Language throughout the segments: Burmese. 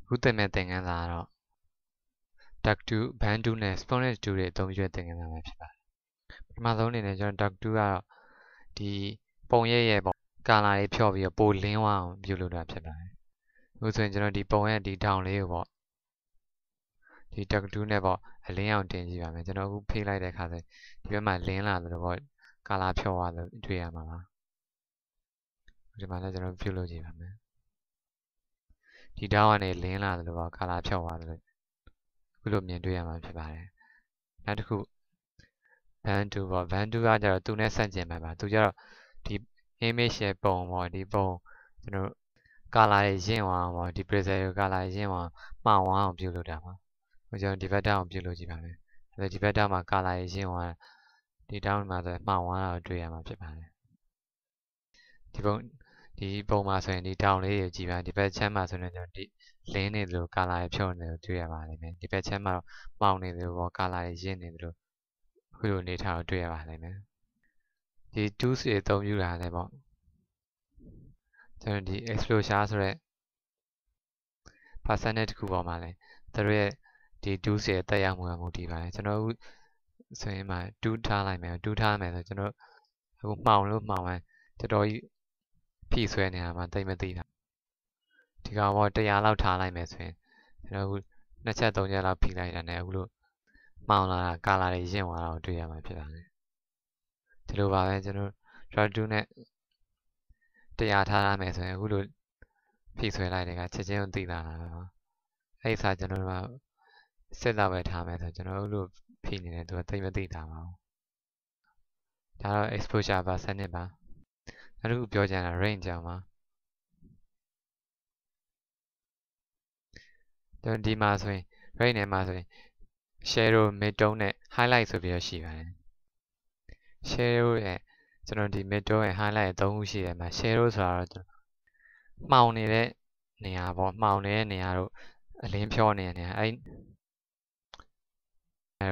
ခုသင်မဲ့သင်ခန်းစာကတော့ duck 2 band 2နဲ့ Sponish 2တွေအသုံးပြုတဲ့သင်ခန်းစာပဲဖြစ်ပါတယ်ပထမဆုံးအနေနဲ့ကျွန်တော် duck 2ကတော့ဒီပုံရိပ်ရဲ့ပေါ့ကာလာလေးဖြော့ပြီးတော့ပိုလင်းဝအောင်ပြုလုပ်တာဖြစ်ပါတယ်အခုဆိုရင်ကျွန်တော်ဒီပုံရဲ့ဒီထောင်လေးကိုပေါ့ဒီ duck 2နဲ့ပေါ့အလင်းအောင်တင်ကြည့်ပါမယ်ကျွန်တော်အခုဖိလိုက်တဲ့အခါဆိုဒီဘက်မှာလင်းလာတယ်လို့ပေါ့ကာလာဖြော့သွားတယ်တွေ့ရမှာပါဒီမှာလည်းကျွန်တော်ပြုလုပ်ကြည့်ပါမယ်ဒီတောင်းကနေလင်းလာတယ်လို့ပေါ့ကာလာဖြော့သွားတယ်လို့အခုလိုမြင်တွေ့ရမှာဖြစ်ပါတယ်နောက်တစ်ခု band 2ပေါ့ band 2ကကျတော့သူနဲ့ဆန့်ကျင်မှာပါသူကျတော့ဒီ image ရဲ့ပုံပေါ့ဒီပုံကျွန်တော်ကာလာတွေရင့်သွားအောင်ပေါ့ဒီ preset ကိုကာလာရင့်အောင်မှောင်အောင်ပြုလုပ်တာပါကျွန်တော်ဒီဘက်တောင်ပြုလုပ်ကြည့်ပါမယ်ဒီဘက်တောင်မှာကာလာရင့်သွားဒီတောင်မှာဆိုမှောင်သွားတာကိုတွေ့ရမှာဖြစ်ပါတယ်ဒီပုံမှာဆိုရင်ဒီတောင်လေးကိုကြည့်ပါဒီဘက်ချမ်းမှာဆိုရင်ကျွန်တော်ဒီလင်းနေသလိုကာလာရဖြုတ်နေလို့တွေ့ရပါလိမ့်မယ်ဒီဘက်ချမ်းမှာတော့မှောင်နေသလိုပေါ့ကာလာရင့်နေသလိုခုလိုနေထားကိုတွေ့ရပါလိမ့်မယ်ဒီ tools တွေအသုံးပြုတာလည်းပေါ့ကျွန်တော်ဒီ exposure ဆိုတဲ့ percentage တစ်ခုပေါ်မှာလဲသူတို့ရဲ့ဒီ tools တွေတက်ရောက်မှုကမူတည်ပါတယ်ကျွန်တော်အခုဆိုရင်မှာ2ထားလိုက်မယ်2ထားမယ်ဆိုကျွန်တော်အခုမှောင်လို့မှောင်မယ်တော်တော်ကြီးဖိဆွဲနေတာမှတိတ်မသိတာဒီကောင်ပေါ့100လောက်ထားလိုက်မယ်ဆိုရင်ကျွန်တော်အခု2ချက်3ချက်လောက်ဖိလိုက်တာနဲ့အခုလို့မှောင်လာတာကာလာတွေရင့်သွားတာကိုတွေ့ရမှာဖြစ်ပါတယ်ဒီလိုပါပဲကျွန်တော် draw 2နဲ့100ထားရမယ်ဆိုရင်အခုလိုဖိဆွဲလိုက်တဲ့ကချက်ချင်းသိလာတာပဲအဲ့ဒီစားကျွန်တော်တို့ကစစ်တော့ပဲထားမယ်ဆိုကျွန်တော်တို့လိုဖိနေတယ်သူကသိမသိတာပါဘူးဒါတော့ exposure percentage ပါနောက်တစ်ခုပြောချင်တာ range ကြောင့်ပါဒီမှာဆိုရင် range နဲ့မှာဆိုရင် shadow midtone နဲ့ highlight ဆိုပြီးတော့ရှိပါတယ် shadow ရဲ့ကျွန်တော်ဒီ midtone ရဲ့ highlight 3ခုရှိတယ်မှာ shadow ဆိုတာတော့မှောင်နေတဲ့နေရာပေါ့မှောင်နေတဲ့နေရာတို့အလင်းဖြောနေတဲ့နေရာအဲ့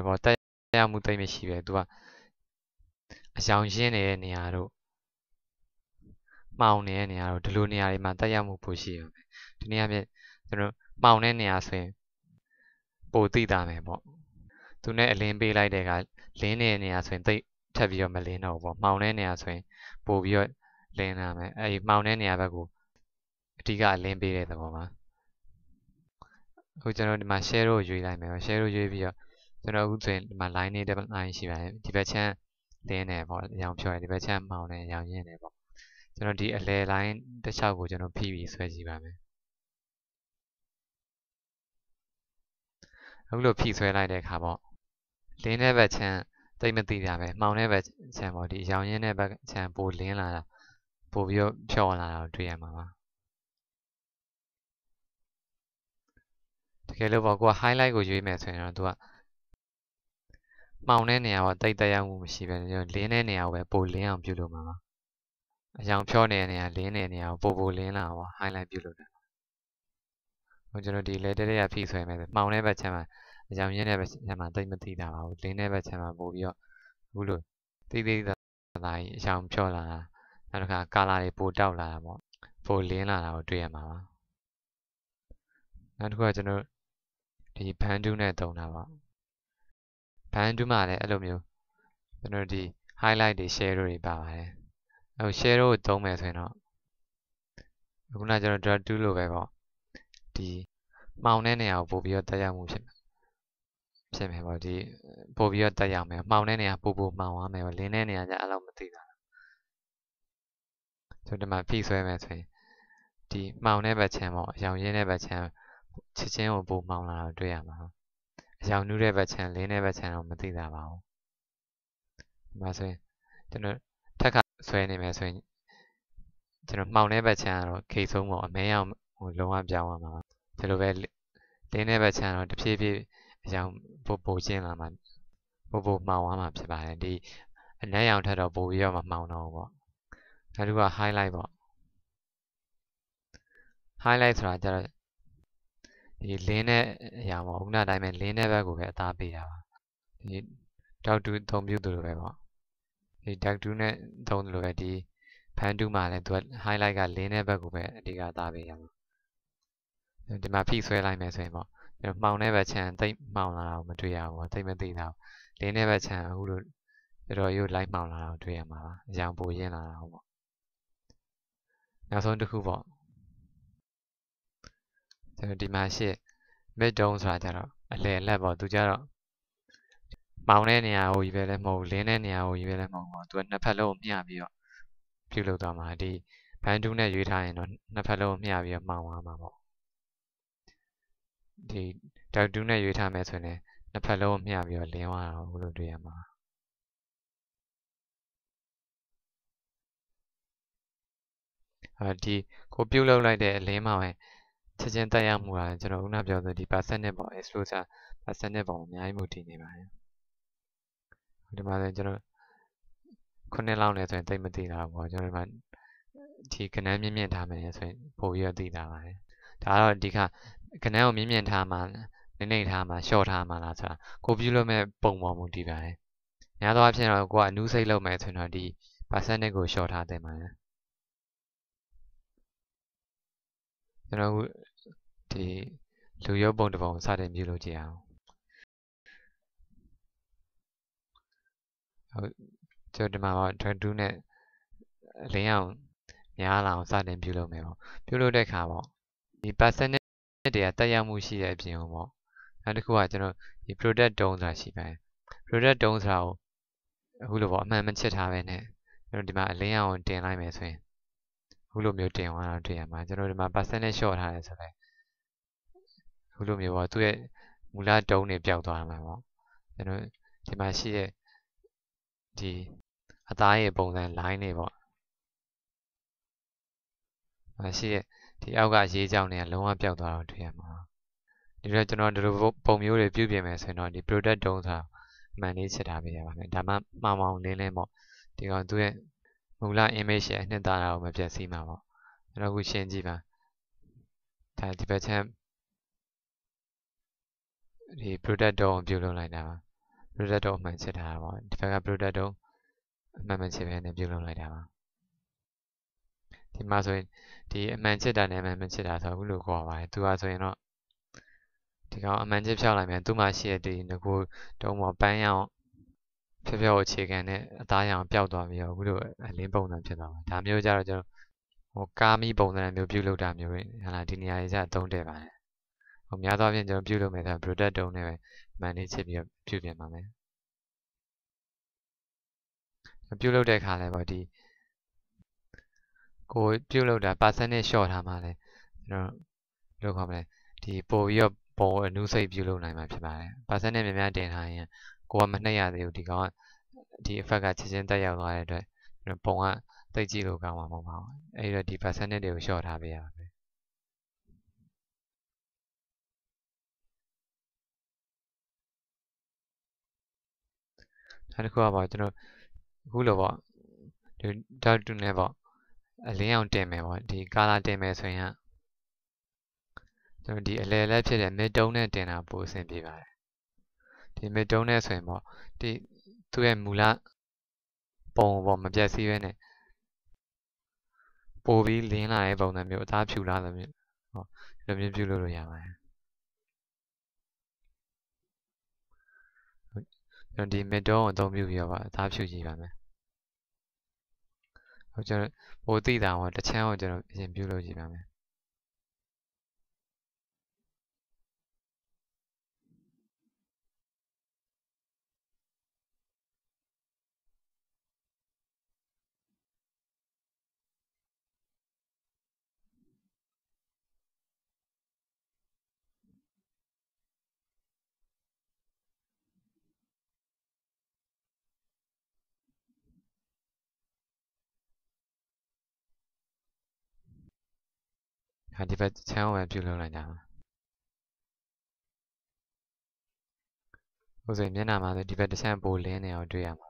ပေါ့တက်ရောက်မှုသိမ့်မရှိပဲသူကအရောင်ရင်းနေတဲ့နေရာတို့မှောင်နေတဲ့နေရာတို့ဒီလိုနေရာတွေမှာတက်ရောက်မှုပိုရှိရမယ်ဒီနေရာပြကျွန်တော်မှောင်တဲ့နေရာဆိုရင်ပိုသိတာမယ်ပေါ့သူနဲ့အလင်းပေးလိုက်တဲ့ကလင်းနေတဲ့နေရာဆိုရင်သိထပ်ပြီးတော့မလင်းတော့ဘူးပေါ့မှောင်တဲ့နေရာဆိုရင်ပိုပြီးတော့လင်းလာမယ်အဲ့ဒီမှောင်တဲ့နေရာဘက်ကိုအဓိကအလင်းပေးတဲ့သဘောပါအခုကျွန်တော်ဒီမှာ share ကိုရွေးလိုက်မယ် share ကိုရွေးပြီးတော့ကျွန်တော်အခုဆိုရင်ဒီမှာ line နဲ့ line ရှိပါတယ်ဒီဘက်ချမ်းလင်းနေပေါ့အရောင်ဖြောရဒီဘက်ချမ်းမှောင်နေအရောင်ရင်းနေပေါ့ကျွန်တော်ဒီအလဲ line တစ်လျှောက်ကိုကျွန်တော်ဖိပြီးဆွဲကြည့်ပါမယ်အခုလိုဖိဆွဲလိုက်တဲ့အခါပေါ့လင်းတဲ့ဘက်ချမ်းသိမသိတာပဲမှောင်တဲ့ဘက်ချမ်းပေါ့ဒီအရောင်ရင်းတဲ့ဘက်ချမ်းပိုလင်းလာတာပိုပြီးတော့ဖြောလာတာကိုတွေ့ရမှာပါတကယ်လို့ပေါ့ကိုက highlight ကိုရွေးမယ်ဆိုရင်တော့သူကမှောင်တဲ့နေရာပေါ့တိတ်တက်ရောက်မှုမရှိပဲလင်းတဲ့နေရာကိုပဲပိုလင်းအောင်ပြုလုပ်မှာပါအရောင်ဖြောနေတဲ့နေရာလင်းတဲ့နေရာကိုပိုလင်းလာပေါ့ highlight ပြုလုပ်တာဟိုကျွန်တော်ဒီလေတရက်ဖိဆွဲမယ်ဆိုမှောင်တဲ့ဘက်ချမ်းမှာအရောင်ရင်းတဲ့ဘက်ချမ်းမှာတိတ်မသိတာပါဘူးလင်းတဲ့ဘက်ချမ်းမှာပိုပြီးတော့အခုလိုတိတ်သာကြီးအရောင်ဖြောလာတာနောက်တစ်ခါကာလာတွေပိုတောက်လာတာပေါ့ပိုလင်းလာတာကိုတွေ့ရမှာပါနောက်တစ်ခုကကျွန်တော်ဒီ band 2နဲ့တုံးတာပေါ့ band 2မှာလည်းအဲ့လိုမျိုးကျွန်တော်ဒီ highlight တွေ share တွေပါပါတယ်အခု share ကိုတုံးမယ်ဆိုရင်တော့ခုနကျွန်တော် draw 2လိုပဲပေါ့ဒီမှောင်တဲ့နေရာကိုပို့ပြီးတော့တက်ရောက်မှုဖြစ်မယ်ပေါ့ဒီပို့ပြီးတော့တက်ရောက်မယ်မှောင်တဲ့နေရာပို့မှောင်သွားမယ်ပေါ့လင်းတဲ့နေရာကျအဲ့လိုမသိတာဆိုဒီမှာဖိဆွဲမယ်ဆိုရင်ဒီမှောင်တဲ့ဘက်ချမ်းပေါ့အရောင်ရင်းတဲ့ဘက်ချမ်းချက်ချင်းကိုပို့မှောင်လာတော့တွေ့ရမှာအရောင်နူးတဲ့ဘက်ချမ်းလင်းတဲ့ဘက်ချမ်းတော့မသိတာပါဘူးဒီမှာဆိုရင်ကျွန်တော်ထက်ခါဆွဲနေမယ်ဆိုရင်ကျွန်တော်မှောင်တဲ့ဘက်ချမ်းကတော့ခိတ်ဆုံးပေါ့အမဲအောင်ဟိုလုံးဝပြောင်းသွားမှာဒီလိုပဲလင်းတဲ့ဘက်ချမ်းတော့တဖြည်းဖြည်းအရောင်ပိုကျင်းလာမှာပိုမှောင်သွားမှာဖြစ်ပါတယ်ဒီအနက်ရောင်ထက်တော့ပိုပြီးတော့မှောင်တော့ပေါ့နောက်တစ်ခုက highlight ပေါ့ highlight ဆိုတာကျတော့ဒီလင်းတဲ့အရာပေါ့ခုနတိုင်းပဲလင်းတဲ့ဘက်ကိုပဲအသားပေးတာပါဒီ dark 2သုံးပြုသလိုပဲပေါ့ဒီ dark 2နဲ့သုံးသလိုပဲဒီ band 2မှာလည်းသူက highlight ကလင်းတဲ့ဘက်ကိုပဲအဓိကအသားပေးရမှာ ဒီမှာဖိဆွဲလိုက်မယ်ဆိုရင်ပေါ့မှောင်တဲ့ဘက်ခြမ်းတိတ်မှောင်လာတာကိုမတွေ့ရဘူးပေါ့တိတ်မသိတာလင်းတဲ့ဘက်ခြမ်းအခုလိုတော်တော်ရိုးလိုက်မှောင်လာတာကိုတွေ့ရမှာပါအရောင်ပိုရင်းလာတာဟုတ်ပေါ့နောက်ဆုံးတစ်ခုပေါ့ဒီမှာရှေ့ mid dome ဆိုတာကြတော့အလယ်လက်ပေါ့သူကြတော့မောင်တဲ့နေရာကိုကြီးပဲလည်းမဟုတ်လင်းတဲ့နေရာကိုကြီးပဲလည်းမဟုတ်ပေါ့သူကနှစ်ဖက်လုံးကိုမျှပြီးတော့ပြုလုပ်သွားမှာဒီဘန်တူးနဲ့ရွေးထားရင်တော့နှစ်ဖက်လုံးကိုမျှပြီးတော့မှောင်သွားမှာပေါ့ဒီဒေါက်တူးနဲ့ရွေးထားမယ်ဆိုရင်နှစ်ဖက်လုံးကိုမျှပြီးတော့လင်းသွားတာကိုလို့တွေ့ရမှာဒီကိုပြုတ်လောက်လိုက်တဲ့အလင်းမှာပဲချက်ချင်းတက်ရောက်မှုကကျွန်တော်ခုနပြောဆိုဒီ percentage ပေါ့ exposure percentage ပေါ့အများကြီးမူတည်နေပါတယ်ဒီမှာလည်းကျွန်တော်9လောက်နေဆိုရင်တိတ်မသိတာပေါ့ကျွန်တော်ဒီမှာဒီကဏ္ဍမြင့်မြင့်ထားမယ်ဆိုရင်ပို့ပြီးတော့သိတာပါတယ်ဒါကတော့ဒီခါကဏ္ဍကိုမြင့်မြင့်ထားမှနေထားမှရှော့ထားမှလားဆိုတာကိုပြုလို့မဲ့ပုံပေါ်မူတည်ပါတယ်များသောအားဖြင့်တော့ကိုကအနုစိတ်လုပ်မယ်ဆိုရင်တော့ဒီ percentage ကိုရှော့ထားသင့်ပါတယ်ကျွန်တော်ဒီလူရုပ်ပုံတစ်ပုံစတင်ပြုလုပ်ကြည့်အောင်ဟုတ်ကျွန်တော်ဒီမှာတော့ 2 နဲ့အလင်းအောင်များလာအောင်စတင်ပြုလုပ်မယ်ပေါ့ပြုလုပ်တဲ့အခါပေါ့ဒီ percentage တွေကတက်ရောက်မှုရှိတဲ့အပြင်ပေါ့နောက်တစ်ခုကကျွန်တော်ဒီ product dome ဆိုတာရှိပါတယ် product dome ဆိုတာကိုအခုလိုပေါ့အမှန်မချစ်ထားပဲနဲ့ကျွန်တော်ဒီမှာအလင်းအောင်တင်လိုက်မယ်ဆိုရင်အခုလိုမျိုးတင်သွားတာတွေ့ရမှာကျွန်တော်ဒီမှာ percentage short ထားတယ်ဆိုတော့အခုလိုမျိုးပေါ့သူ့ရဲ့မူလဒုံးတွေပျောက်သွားမှာပေါ့ကျွန်တော်ဒီမှာရှိတဲ့ဒီအသားရဲ့ပုံစံ line တွေပေါ့ရှိတဲ့ဒီအောက်ကရေးကြောင်းတွေကလုံးဝပျောက်သွားတော့တွေ့ရမှာဒီတော့ကျွန်တော်ဒီလိုပုံမျိုးတွေပြုပြင်မယ်ဆိုရင်တော့ဒီ product dome ဆိုတာအမှန်လေးချက်ထားပေးရပါမယ်ဒါမှမှောင်မှောင်လင်းလင်းပေါ့ဒီကောင်သူ့ရဲ့မူလ image ရဲ့အနှစ်သာရကိုမပြတ်စီးမှာပေါ့ကျွန်တော်ခုရှင်းကြည့်ပါဒါဒီဘက်ချမ်းဒီ product dome ကိုပြုလုပ်လိုက်တာပါ product dome အမှန်ချက်ထားတာပေါ့ဒီဘက်က product dome အမှန်မချက်ပဲနဲ့ပြုလုပ်လိုက်တာပါဒီမှာဆိုရင်ဒီအမှန်ချစ်တာနဲ့အမှန်မချစ်တာဆိုအခုလိုခေါ်ပါတယ်သူကဆိုရင်တော့ဒီကောင်အမှန်ချစ်ဖြောက်လိုက်မယ်သူ့မှာရှိတဲ့ဒီငကိုတုံးပေါ်ပန်းရောင်ဖြောက်ဖြောက်အခြေခံနဲ့အသားရောင်ပျောက်သွားပြီးတော့အခုလိုအလင်းပုံစံဖြစ်သွားမှာဒါမျိုးကြတော့ကျွန်တော်ဟိုကားမီပုံစံမျိုးပြုလုပ်တာမျိုးတွေဟာလာဒီနေရာကြီးစသုံးတယ်ပါတယ်ဟိုများသောအားဖြင့်ကျွန်တော်ပြုလုပ်မယ်ဆို product တုံးနဲ့ပဲအမှန်လေးချစ်ပြီးတော့ပြုပြင်ပါမယ်ပြုလုပ်တဲ့အခါလည်းပေါ့ဒီကိုပြုတ်လောက်တာ percentage short ထားမှလည်းကျွန်တော်လို့ခေါ်မလဲဒီပို့ပြီးတော့ပုံအနုစိတ်ပြုတ်လုပ်နိုင်မှာဖြစ်ပါတယ် percentage များများတင်ထားရင်ကိုကမနှိပ်ရသေးဘူးဒီကောင်ကဒီ effect ကချက်ချင်းတက်ရောက်သွားတဲ့အတွက်ပုံကတိတ်ကြည့်လို့ကောင်းမှာမဟုတ်ပါဘူးအဲဒီတော့ဒီ percentage တွေကို short ထားပေးရပါမယ်နောက်တစ်ခုကပေါ့ကျွန်တော်အခုလိုပေါ့ဒီ dot to နဲ့ပေါ့အလင်းအောင်တင်မယ်ပေါ့ဒီ color တင်မယ်ဆိုရင်ကျွန်တော်ဒီအလယ်လက်ဖြစ်တဲ့ mid tone နဲ့တင်တာပိုအဆင်ပြေပါတယ်ဒီ mid tone နဲ့ဆိုရင်ပေါ့ဒီသူ့ရဲ့မူလပုံပေါ့မပြတ်စည်းပဲနဲ့ပိုပြီးလင်းလာတဲ့ပုံစံမျိုးအသားဖြူလာတဲ့မျိုးဟောဒီလိုမျိုးပြုလုပ်လို့ရပါတယ်ကျွန်တော်ဒီ mid tone ကိုအသုံးပြုပြီးတော့ပါအသားဖြူကြည့်ပါမယ်ဟိုကျွန်တော်ပိုသိတာဟောတစ်ချမ်းကိုကျွန်တော်အရင်ပြုလုပ်ကြည့်ပါမယ်ဒီဘက်ချမ်းကိုပဲပြုလုပ်လိုက်ကြပါဟိုဆိုရင်မျက်နှာမှာဆိုဒီဘက်တစ်ချမ်းပိုလင်းနေအောင်တွေ့ရမှာ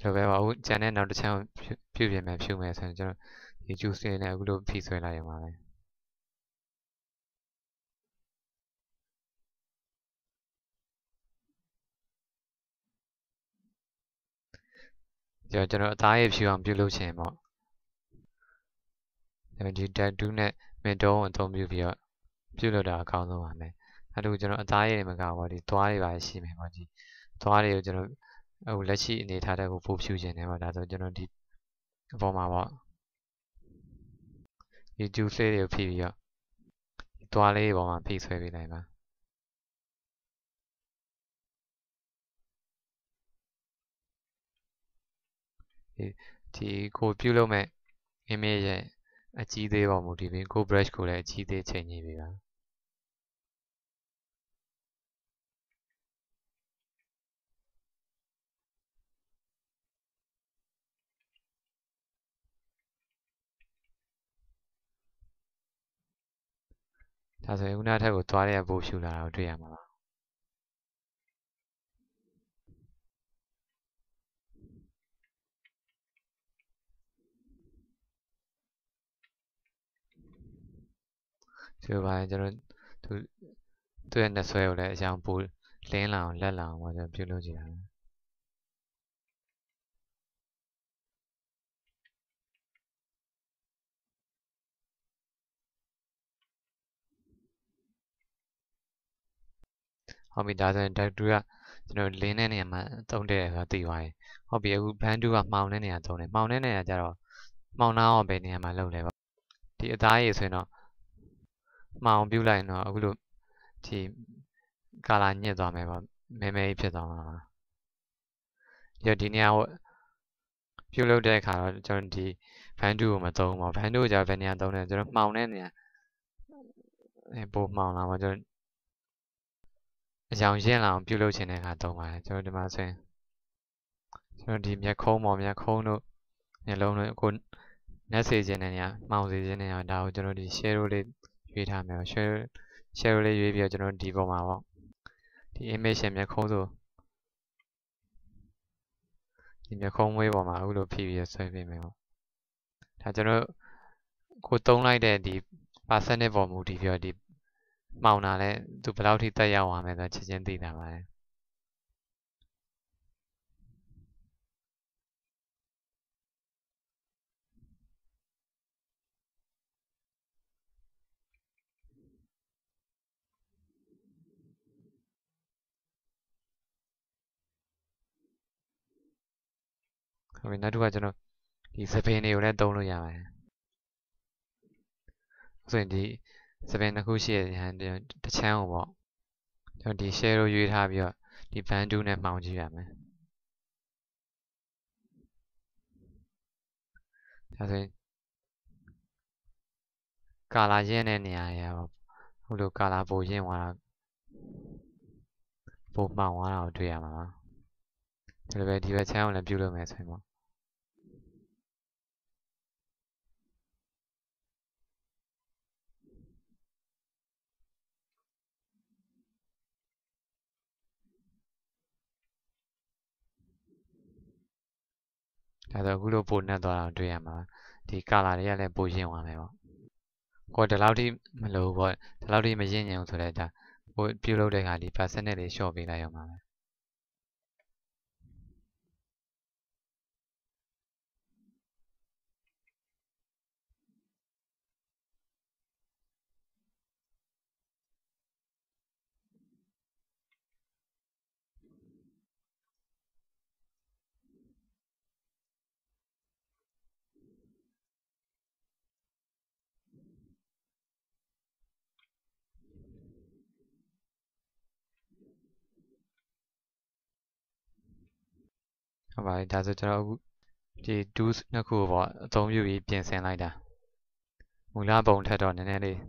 လိုပဲပါဦးကျန်တဲ့နောက်တစ်ချမ်းပြုပြင်မယ်ဖြူမယ်ဆိုရင်ကျွန်တော်ဒီ juice နဲ့အခုလိုဖိဆွဲလိုက်ရမှာပဲ ကျွန်တော်အသားရည်ဖြူအောင်ပြုလုပ်ချင်ပေါ့ဒီ tattoo နဲ့ midtone ကိုအသုံးပြုပြီးတော့ပြုလုပ်တာအကောင်းဆုံးပါမယ်အဲ့ဒါကျွန်တော်အသားရည်တွေမကဘူးဒီသွားတွေပါရှိမယ်ပေါ့ဒီသွားတွေကိုကျွန်တော်ဟိုလက်ရှိအနေထားတဲ့ကိုပို့ဖြူခြင်းတယ်ပေါ့ဒါဆိုကျွန်တော်ဒီအပေါ်မှာပေါ့ဒီ juice လေးတွေကိုဖိပြီးတော့သွားလေးပေါ်မှာဖိဆွဲပေးလိုက်ပါဒီကိုပြုလုပ်မဲ့ image ရဲ့အကြီးသေးပေါ်မူတည်ပြီးကို brush ကိုလည်းအကြီးသေးချိန်ကြီးပေးပါဒါဆိုရင်ခုနထက်ကိုသွားရပို့ဖြူလာတာကိုတွေ့ရမှာပါဆိုပါရင်ကျွန်တော်သူ့ရဲ့နှဆွဲကိုလည်းအကြောင်းပိုလင်းလာအောင်လက်လာအောင်ပေါ့ကျွန်တော်ပြုလုပ်ကြည့်တာဟုတ်ပြီဒါဆိုရင် tattoo ကကျွန်တော်လင်းတဲ့နေရာမှာသုံးတယ်ဆိုတာသိသွားပြီဟုတ်ပြီအခု band ကမှောင်တဲ့နေရာသုံးတယ်မှောင်တဲ့နေရာကျတော့မှောင်နာအောင်ပဲနေရာမှာလုပ်လဲပေါ့ဒီအသားရည်ဆိုရင်တော့မှောင်ပြုတ်လိုက်ရင်တော့အခုလိုဒီ color ညစ်သွားမယ်ပေါ့မဲမဲကြီးဖြစ်သွားမှာပါဒီနေရာကိုပြုတ်လုပ်တဲ့အခါတော့ကျွန်တော်ဒီ band ကိုမသုံးပါဘူး band ကိုကျတော့ဘယ်နေရာသုံးလဲကျွန်တော်မှောင်တဲ့နေရာပိုမှောင်လာပါကျွန်တော်အကြောင်ရင့်လာအောင်ပြုလုပ်ချင်တဲ့အခါသုံးပါတယ်ကျွန်တော်ဒီမှာဆိုရင်ကျွန်တော်ဒီမျက်ခုံးပေါ်မျက်ခုံးတို့မျက်လုံးတို့ကိုနက်စေခြင်းတဲ့နေရာမှောင်စေခြင်းတဲ့နေရာဒါကိုကျွန်တော်ဒီ shadow လေးရွေးထားမယ် shadow လေးရွေးပြီးတော့ကျွန်တော်ဒီပေါ်မှာပေါ့ဒီ image ရဲ့မျက်ခုံးဆိုဒီမျက်ခုံးမွေးပေါ်မှာအခုလိုဖိပြီးဆွဲပေးမယ်ပေါ့ဒါကျွန်တော်ကိုသုံးလိုက်တဲ့ဒီ percentage ပေါ်မူတည်ပြီးတော့ဒီမှောင်တာလဲသူဘယ်လောက်ထိတက်ရောက်သွားမယ်ဆိုချက်ချင်းသိတာပါတယ်ဟုတ်ပြီနောက်တစ်ခါကျွန်တော်ဒီစပင်တွေကိုလည်းသုံးလို့ရပါတယ်ဆိုရင်ဒီစပင်တစ်ခုရှိတဲ့တစ်ချမ်းကိုပေါ့ကျွန်တော်ဒီ shadow ရွေးထားပြီးတော့ဒီ band နဲ့မှောင်ကြည့်ရမယ်ဒါဆိုရင်ကာလာရင့်တဲ့နေရာရပေါ့ဟိုလိုကာလာပိုရင့်သွားတာပိုမှောင်သွားတာကိုတွေ့ရမှာပါဒီလိုပဲဒီဘက်ချမ်းကိုလည်းပြုလုပ်မယ်ဆိုရင်ပေါ့ဒါဆိုအခုလိုပိုနှက်သွားတာကိုတွေ့ရမှာဒီကာလာတွေကလည်းပိုရင့်သွားမယ်ပေါ့ကိုဒီလောက်ထိမလို့ပေါ့ဒီလောက်ထိမရင့်ညင်ဘူးဆိုတော့ဒါကိုပြုလုပ်တဲ့အခါဒီ percentage တွေ short ပေးလိုက်ရမှာဟုတ်ပါတယ်ဒါဆိုကျွန်တော်အခုဒီ tools နှစ်ခုပေါ့အသုံးပြုပြီးပြင်ဆင်လိုက်တာမူလပုံထက်တော့နည်းနည်းလေး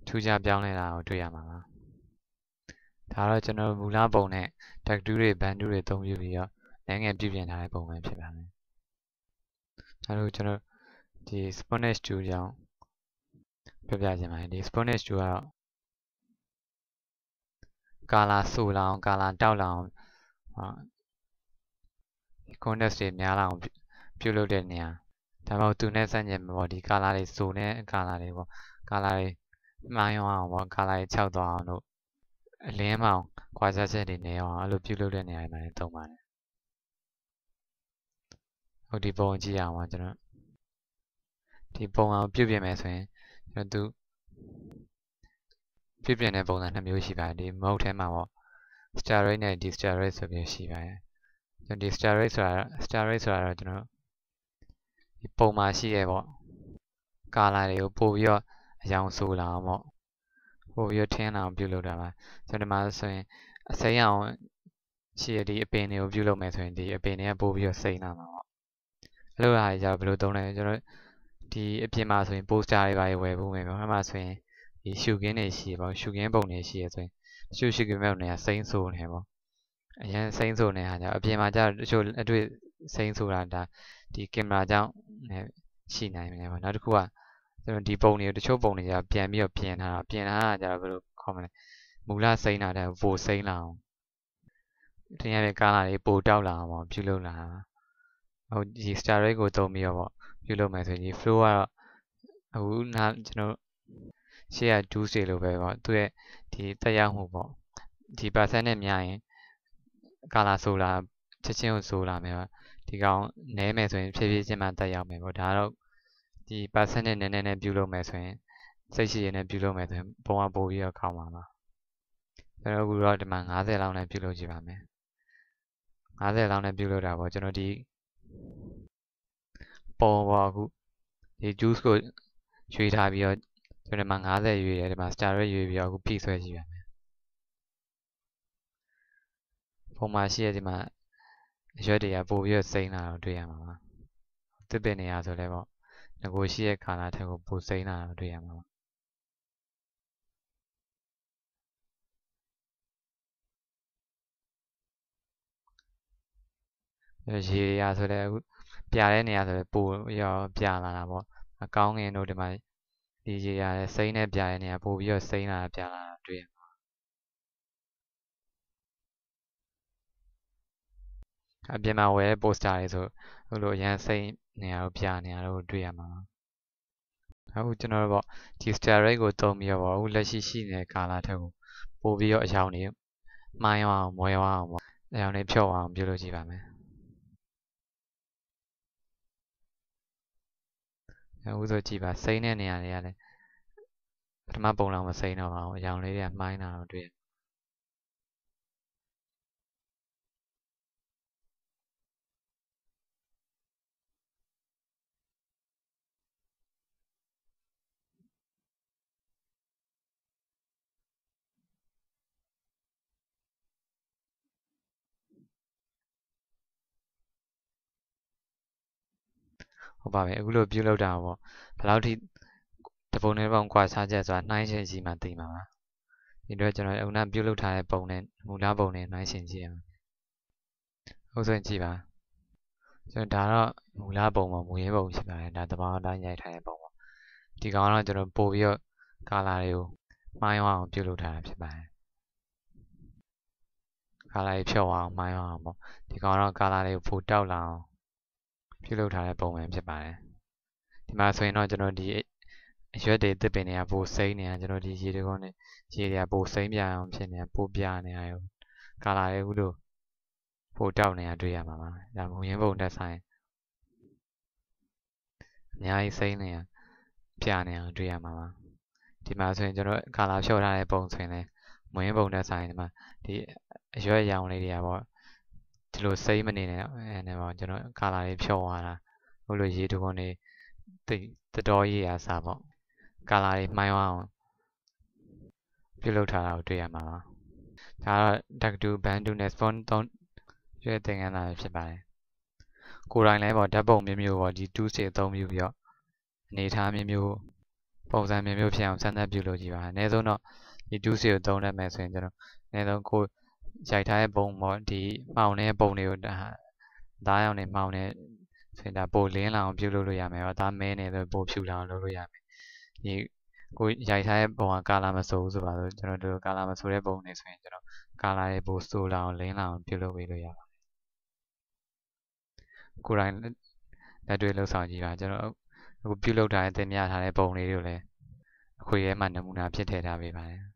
ထူးခြားပြောင်းလဲတာကိုတွေ့ရမှာပါဒါတော့ကျွန်တော်မူလပုံနဲ့ tattoo တွေ band တွေအသုံးပြုပြီးတော့နိုင်ငံပြုပြင်ထားတဲ့ပုံပဲဖြစ်ပါမယ်ဒါလို့ကျွန်တော်ဒီ Spanish tool ကြောင့်ပြပြချင်ပါတယ်ဒီ Spanish tool ကတော့ကာလာဆူလောင်ကာလာတောက်လောင်contrast တွေများလာအောင်ပြုလုပ်တဲ့နေရာဒါမှမဟုတ်သူနဲ့ဆန့်ကျင်ပေါ့ဒီကာလာတွေဆူနဲ့ကာလာတွေပေါ့ကာလာတွေမှိုင်းအောင်ပေါ့ကာလာတွေခြောက်သွားအောင်တို့အလင်းမောင်ခွာခြားချက်တွေနေအောင်အဲ့လိုပြုလုပ်တဲ့နေရာတွေမှာသုံးပါတယ် ဟုတ်ဒီပုံကြည့်ရအောင်ပါကျွန်တော်ဒီပုံအောင်ပြုပြင်မယ်ဆိုရင်ကျွန်တော်ပြုပြင်တဲ့ပုံစံ2မျိုးရှိပါတယ်ဒီ mode ထဲမှာပေါ့ steroid နဲ့ de-steroid ဆိုပြီးရှိပါတယ်ကျွန်တော်ဒီ steroid ဆိုတာတော့ကျွန်တော်ဒီပုံမှာရှိရပေါ့ကာလာတွေကိုပို့ပြီးတော့အယောင်ဆိုးလာအောင်ပေါ့ပို့ပြီးတော့ထင်းလာအောင်ပြုလုပ်တာပါကျွန်တော်ဒီမှာဆိုရင်အစိမ်းအောင်ရှိရဒီအပင်တွေကိုပြုလုပ်မယ်ဆိုရင်ဒီအပင်တွေကပို့ပြီးတော့စိမ်းလာမှာပေါ့အဲ့လိုဟာကြီးဘယ်လိုသုံးလဲကျွန်တော်ဒီအပြင်မှာဆိုရင် poster တွေပါဝယ်ဖို့မယ်ပေါ့အဲ့မှာဆိုရင်ဒီရှုခင်းတွေရှိရပေါ့ရှုခင်းပုံတွေရှိရဆိုရင်ရှုခင်းပုံတွေကစိမ်းဆိုးနေပေါ့အရင်စိမ်းဆိုးနေတာကြောင့်အပြင်မှာကျတော့တချို့အတွေ့စိမ်းဆိုတာဒါဒီကင်မရာကြောင့်ရှိနိုင်တယ်ပေါ့နောက်တစ်ခုကကျွန်တော်ဒီပုံတွေတချို့ပုံတွေကပြန်ပြီးတော့ပြင်ထားတာကျတော့ဘယ်လိုခေါ်မလဲမူလစိမ်းတာတဲ့ပိုစိမ်းလာအောင်တင်ရတဲ့ကာလာတွေပိုတောက်လာအောင်ပေါ့ပြုလုပ်လာတာဟုတ်ဒီ steroid ကိုသုံးပြီးတော့ပေါ့ပြုလုပ်မယ်ဆိုရင်ဒီ flow ကတော့အခုနာကျွန်တော်ရှေ့က juice တွေလိုပဲပေါ့သူ့ရဲ့ဒီတက်ရောက်မှုပေါ့ဒီ percent နဲ့များရင်ကာလာဆိုလာချက်ချင်းကိုဆိုလာမယ်ပေါ့ဒီကောင်နဲမယ်ဆိုရင်ဖြည်းဖြည်းချင်းမှတက်ရောက်မယ်ပေါ့ဒါတော့ဒီ percent နဲ့နည်းနည်းနဲ့ပြုလုပ်မယ်ဆိုရင်စိတ်ရှိရနဲ့ပြုလုပ်မယ်ဆိုရင်ပုံကပို့ပြီးတော့ကောင်းပါမှာကျွန်တော်အခုတော့ဒီမှာ50လောက်နဲ့ပြုလုပ်ကြည့်ပါမယ်50လောက်နဲ့ပြုလုပ်တာပေါ့ကျွန်တော်ဒီပုံပေါ့အခုဒီ juice ကိုရွေးထားပြီးတော့ကျွန်တော်ဒီမှာ50ရွေးတယ်ဒီမှာ steroid ရွေးပြီးတော့အခုဖိဆွဲကြည့်ပါမယ်ပုံမှာရှိရဒီမှာရွက်တွေကပို့ပြီးတော့စိမ့်လာတော့တွေ့ရမှာပါတစ်ပင်နေရဆိုလဲပေါ့ငကိုရှိရဲ့ကာလာထက်ကိုပိုစိမ့်လာတော့တွေ့ရမှာပါရေရဆိုလဲအခုပြတဲ့နေရာဆိုလဲပိုရောပြလာတာပေါ့အကောင်းငင်တို့ဒီမှာဒီရေရလဲစိမ့်နဲ့ပြတဲ့နေရာပို့ပြီးတော့စိမ့်လာတာပြလာတာတွေ့ရမှာအပြင်မှာဝယ်တဲ့ poster တွေဆိုဟိုလိုအရန်စိမ့်နေရာကိုပြနေရတော့တွေ့ရမှာပါအခုကျွန်တော်တို့ပေါ့ဒီ steroid ကိုသုံးပြီးတော့အခုလက်ရှိရှိနေတဲ့ကာလာထက်ကိုပို့ပြီးတော့အယောင်တွေမှိုင်းအောင်မွဲအောင်ပေါ့အယောင်တွေဖြုတ်အောင်ပြုလုပ်ကြည့်ပါမယ်အခုဆိုကြည့်ပါစိမ့်တဲ့နေရာတွေကလည်းပထမပုံလောက်မစိမ့်တော့ပါဘူးအယောင်လေးတွေကမှိုင်းလာတော့တွေ့ဟုတ်ပါပြီအခုလိုပြုလုပ်တာပေါ့ဘယ်လောက်ထိတပုံနဲ့ပုံကွာခြားချက်ဆိုတာနှိုင်းရှင်ကြည့်မှသိမှာပါဒီတော့ကျွန်တော်အခုနပြုလုပ်ထားတဲ့ပုံနဲ့မူလပုံနဲ့နှိုင်းရှင်ကြည့်ရအောင်ဟုတ်ဆိုရင်ကြည့်ပါကျွန်တော်ဒါတော့မူလပုံပေါ့မူရင်းပုံရှိပါတယ်ဒါတဘာအတိုင်းရိုက်ထားတဲ့ပုံပေါ့ဒီကောင်တော့ကျွန်တော်ပို့ပြီးတော့ကာလာတွေကိုမှိုင်းအောင်ပြုလုပ်ထားတာဖြစ်ပါတယ်ကာလာတွေဖြုတ်အောင်မှိုင်းအောင်ပေါ့ဒီကောင်တော့ကာလာတွေကိုပိုတောက်လာအောင်ပြုလုပ်ထားတဲ့ပုံပဲဖြစ်ပါတယ်ဒီမှာဆိုရင်တော့ကျွန်တော်ဒီအရွက်တွေတစ်ပင်တွေကပိုစိမ့်နေတာကျွန်တော်ဒီရေတွေကနေရေတွေကပိုစိမ့်ပြအောင်ဖြစ်နေတာပိုပြနေတာရောကာလာတွေအခုလိုပိုတောက်နေတာတွေ့ရမှာပါဒါမူရင်းပုံတက်ဆိုင်အများကြီးစိမ့်နေတာပြနေတာတွေ့ရမှာပါဒီမှာဆိုရင်ကျွန်တော်ကာလာဖြုတ်ထားတဲ့ပုံဆိုရင်လည်းမူရင်းပုံတက်ဆိုင်ဒီမှာဒီအရွက်ရောင်လေးတွေကပေါ့ဒီလိုစိမ့်မနေနဲ့အဲပေါ့ကျွန်တော်ကာလာတွေဖြုတ်သွားတာဟိုလိုရေတူကုန်နေတတော်ရေးရာစားပေါ့ကာလာတွေမှိုင်းအောင်ပြုလုပ်ထားတာကိုတွေ့ရမှာပါဒါတော့ Duck2 Band2 နဲ့ Spawn 3ရွေးသင်ခန်းစာဖြစ်ပါတယ်ကိုယ်တိုင်လည်းပေါ့ဓာတ်ပုံမျိုးပေါ့ဒီ2စေအသုံးပြုပြီးတော့အနေထားမျိုးပုံစံမျိုးဖြစ်အောင်စမ်းသပ်ပြုလုပ်ကြည့်ပါအနည်းဆုံးတော့ဒီ2စေကိုသုံးတတ်မယ်ဆိုရင်ကျွန်တော်အနည်းဆုံးကိုရိုက်ထားတဲ့ပုံပေါ့ဒီမှောင်တဲ့ပုံတွေကိုဒါရောင်နေမှောင်နေဆိုရင်ဒါပိုလင်းလာအောင်ပြုလုပ်လို့ရမယ်ပေါ့ဒါမဲနေဆိုပိုဖြူလာအောင်လုပ်လို့ရမယ်ဒီကိုရိုက်ထားတဲ့ပုံကကာလာမစိုးဘူးဆိုပါဆိုကျွန်တော်တို့ကာလာမစိုးတဲ့ပုံတွေဆိုရင်ကျွန်တော်ကာလာတွေပိုစိုးလာအောင်လင်းလာအောင်ပြုလုပ်ပေးလို့ရပါတယ်ကိုယ်တိုင်လက်တွေ့လှုပ်ဆောင်ကြည့်ပါကျွန်တော်အခုပြုလုပ်ထားတဲ့သင်ပြထားတဲ့ပုံလေးတွေကိုလည်းအခွေထဲမှာနမူနာဖြစ်ထည့်ထားပေးပါတယ်